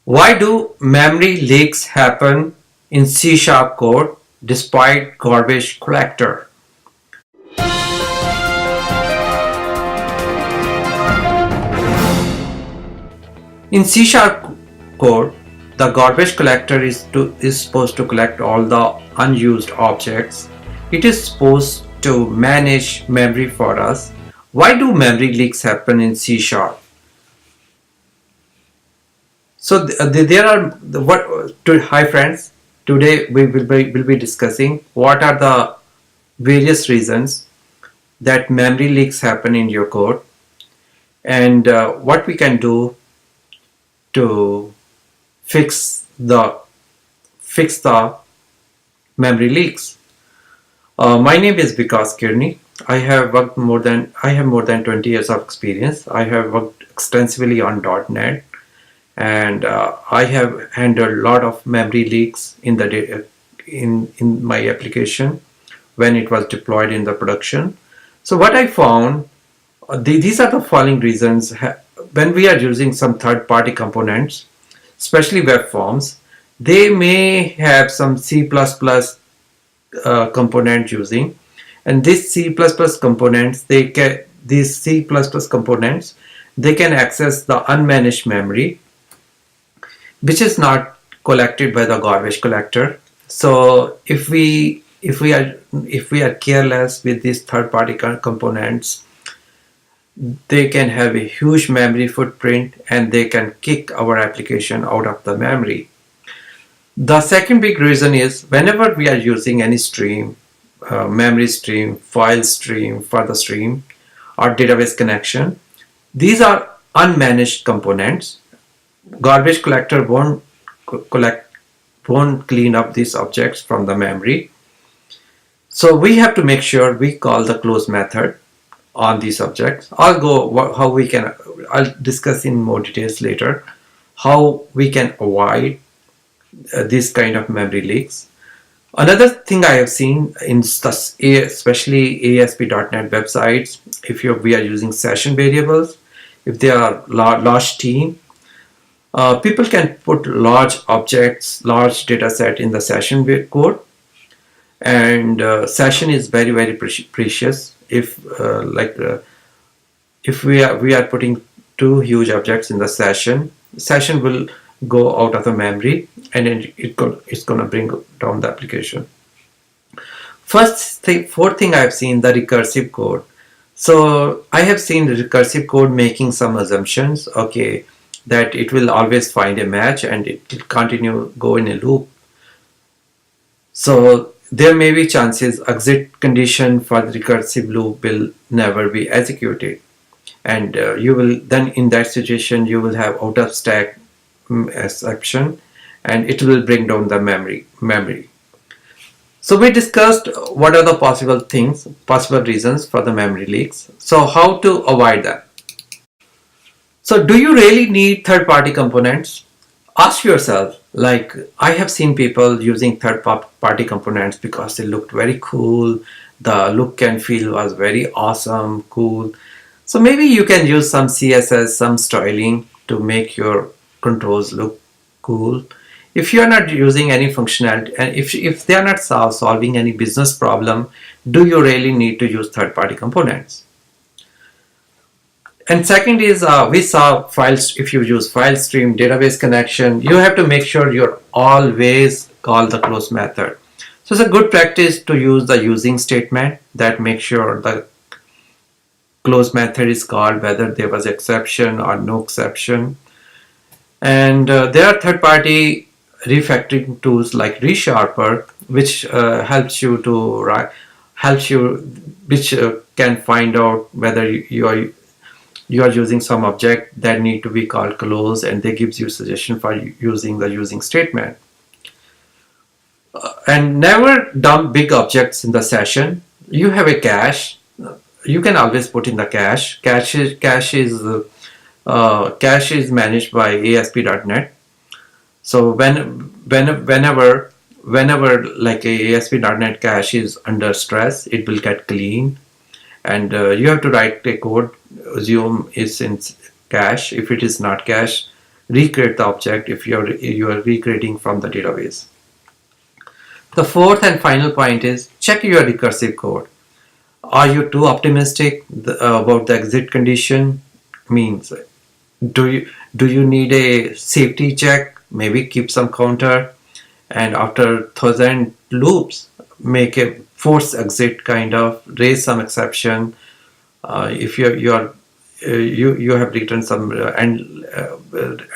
Why do memory leaks happen in C# code despite garbage collector? In C# code, the garbage collector is supposed to collect all the unused objects. It is supposed to manage memory for us. Why do memory leaks happen in C#? So there are hi friends. Today we will be discussing what are the various reasons that memory leaks happen in your code, and what we can do to fix the memory leaks. My name is Vikas Kirni. I have more than 20 years of experience. I have worked extensively on .NET, and I have handled a lot of memory leaks in the in my application when it was deployed in the production. So what I found, these are the following reasons. When we are using some third-party components, especially web forms, they may have some C++ component using, and this C++ components, these C++ components, they can access the unmanaged memory, which is not collected by the garbage collector. So if we are careless with these third-party components, they can have a huge memory footprint and they can kick our application out of the memory. The second big reason is whenever we are using any stream, memory stream, file stream, further stream, or database connection, these are unmanaged components. Garbage collector won't clean up these objects from the memory. So we have to make sure we call the close method on these objects. I'll discuss in more details later how we can avoid this kind of memory leaks. Another thing I have seen in especially ASP.NET websites, if we are using session variables, if they are large team, people can put large objects, large data set in the session code, and session is very, very precious. If we are putting two huge objects in the session will go out of the memory, and then it's going to bring down the application. Fourth thing I've seen, the recursive code. So I have seen the recursive code making some assumptions, okay, that it will always find a match and it will go in a loop. So there may be chances exit condition for the recursive loop will never be executed, and you will then, in that situation, you will have out of stack exception, and it will bring down the memory. So we discussed what are the possible reasons for the memory leaks. So how to avoid that? So do you really need third-party components? Ask yourself, like, I have seen people using third-party components because they looked very cool. The look and feel was very awesome, cool. So maybe you can use some CSS, some styling to make your controls look cool. If you are not using any functionality, and if they are not solving any business problem, do you really need to use third-party components? And second is, we saw files. If you use file stream, database connection, you have to make sure you're always call the close method. So it's a good practice to use the using statement that makes sure the close method is called whether there was exception or no exception. And there are third-party refactoring tools like ReSharper, which can find out whether you are using some object that need to be called close, and they gives you suggestion for using the using statement. And never dump big objects in the session. You have a cache. You can always put in the cache. Cache is managed by ASP.NET. So whenever like a ASP.NET cache is under stress, it will get cleaned, and you have to write a code, assume it's in cache. If it is not cache, recreate the object if you are recreating from the database. The fourth and final point is check your recursive code. Are you too optimistic about the exit condition? Means do you need a safety check? Maybe keep some counter, and after 1,000 loops, make a force exit kind of, raise some exception. If you have written some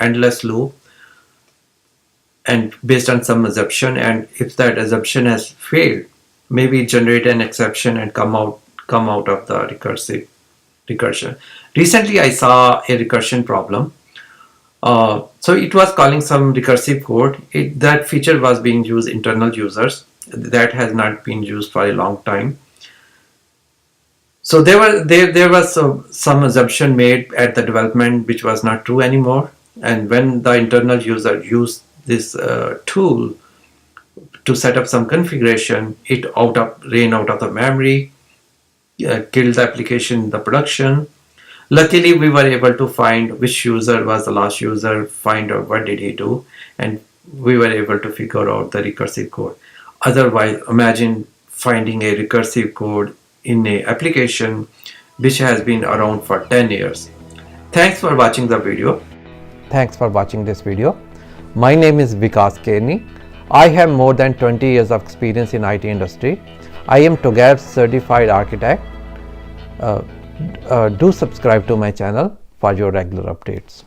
endless loop, and based on some assumption, and if that assumption has failed, maybe generate an exception and come out of the recursion. Recently I saw a recursion problem. So it was calling some recursive code. That feature was being used internal users. That has not been used for a long time. So there was some assumption made at the development which was not true anymore. And when the internal user used this tool to set up some configuration, it ran out of the memory, killed the application in the production. Luckily, we were able to find which user was the last user, find out what did he do, and we were able to figure out the recursive code. Otherwise, imagine finding a recursive code in an application which has been around for 10 years. Thanks for watching the video. Thanks for watching this video. My name is Vikas Kearney. I have more than 20 years of experience in IT industry. I am TOGAF certified architect. Do subscribe to my channel for your regular updates.